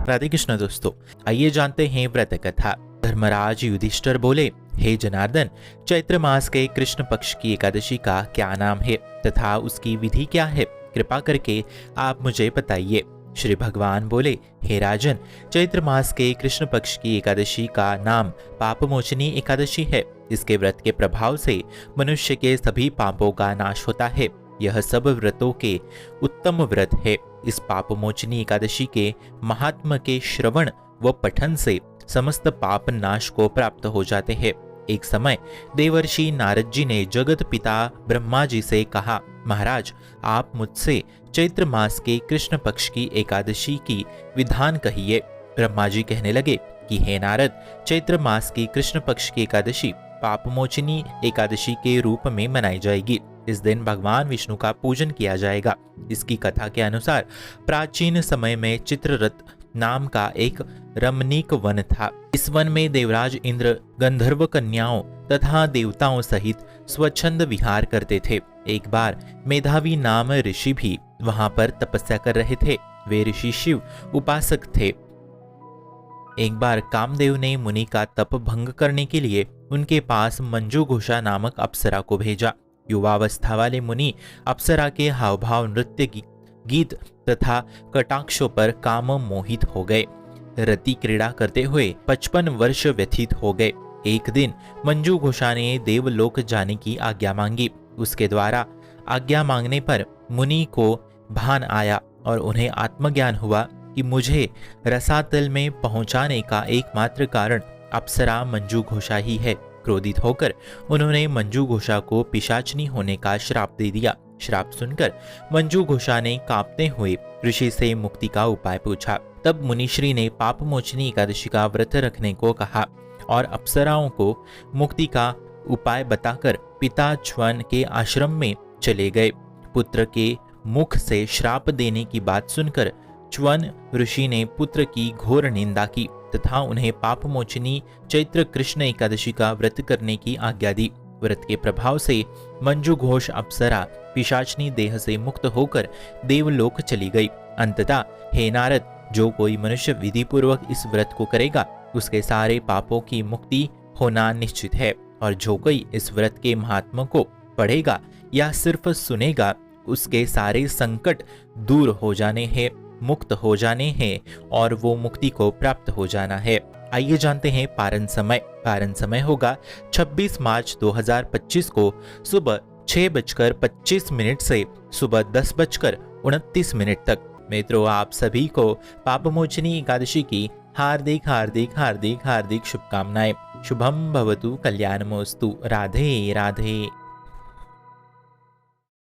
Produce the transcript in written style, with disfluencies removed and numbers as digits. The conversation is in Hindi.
राधे कृष्ण दोस्तों, आइए जानते हैं व्रत कथा। धर्मराज युधिष्ठिर बोले, हे जनार्दन, चैत्र मास के कृष्ण पक्ष की एकादशी का क्या नाम है तथा उसकी विधि क्या है? कृपा करके आप मुझे बताइए। श्री भगवान बोले, हे राजन, चैत्र मास के कृष्ण पक्ष की एकादशी का नाम पापमोचनी एकादशी है। इसके व्रत के प्रभाव से मनुष्य के सभी पापों का नाश होता है। यह सब व्रतों के उत्तम व्रत है। इस पापमोचनी एकादशी के महात्म के श्रवण व पठन से समस्त पाप नाश को प्राप्त हो जाते हैं। एक समय देवर्षि नारद जी ने जगत पिता ब्रह्मा जी से कहा, महाराज, आप मुझसे चैत्र मास के कृष्ण पक्ष की एकादशी की विधान कहिए। ब्रह्मा जी कहने लगे कि हे नारद, चैत्र मास की कृष्ण पक्ष की एकादशी पापमोचनी एकादशी के रूप में मनाई जाएगी। इस दिन भगवान विष्णु का पूजन किया जाएगा। इसकी कथा के अनुसार प्राचीन समय में चित्ररथ नाम का एक रमणीक वन था। इस वन में देवराज इंद्र गंधर्व कन्याओं तथा देवताओं सहित स्वच्छंद विहार करते थे। एक बार मेधावी नाम ऋषि भी वहां पर तपस्या कर रहे थे। वे ऋषि शिव उपासक थे। एक बार कामदेव ने मुनि का तप भंग करने के लिए उनके पास मंजू घोषा नामक अप्सरा को भेजा। युवावस्था वाले मुनि अप्सरा के हावभाव, नृत्य, गीत तथा कटाक्षों पर काम मोहित हो गए। रति क्रीड़ा करते हुए 55 वर्ष व्यतीत हो गए। एक दिन मंजू घोषा ने देवलोक जाने की आज्ञा मांगी। उसके द्वारा आज्ञा मांगने पर मुनि को भान आया और उन्हें आत्मज्ञान हुआ कि मुझे रसातल में पहुंचाने का एकमात्र कारण अप्सरा मंजू घोषा ही है। क्रोधित होकर उन्होंने मंजू घोषा को पिशाचनी होने का श्राप दे दिया। श्राप सुनकर मंजू घोषा ने कांपते हुए ऋषि से मुक्ति का उपाय पूछा। तब मुनिश्री ने पापमोचनी एकादशी का व्रत रखने को कहा और अप्सराओं को मुक्ति का उपाय बताकर पिता च्वन के आश्रम में चले गए। पुत्र के मुख से श्राप देने की बात सुनकर च्वन ऋषि ने पुत्र की घोर निंदा की तथा उन्हें पापमोचनी चैत्र कृष्ण एकादशी का व्रत करने की आज्ञा दी। व्रत के प्रभाव से मंजू घोष अप्सरा पिशाचनी देह से मुक्त होकर देवलोक चली गई। अंततः हे नारद, जो कोई मनुष्य विधि पूर्वक इस व्रत को करेगा उसके सारे पापों की मुक्ति होना निश्चित है, और जो कोई इस व्रत के महात्मा को पढ़ेगा या सिर्फ सुनेगा उसके सारे संकट दूर हो जाने हैं, मुक्त हो जाने हैं और वो मुक्ति को प्राप्त हो जाना है। आइए जानते हैं पारण समय। पारण समय होगा 26 मार्च 2025 को सुबह 6:25 से सुबह 10:29 तक। मित्रों, आप सभी को पापमोचनी एकादशी की हार्दिक हार्दिक हार्दिक हार्दिक शुभकामनाएं। शुभम भवतु, कल्याणमोस्तु। राधे राधे।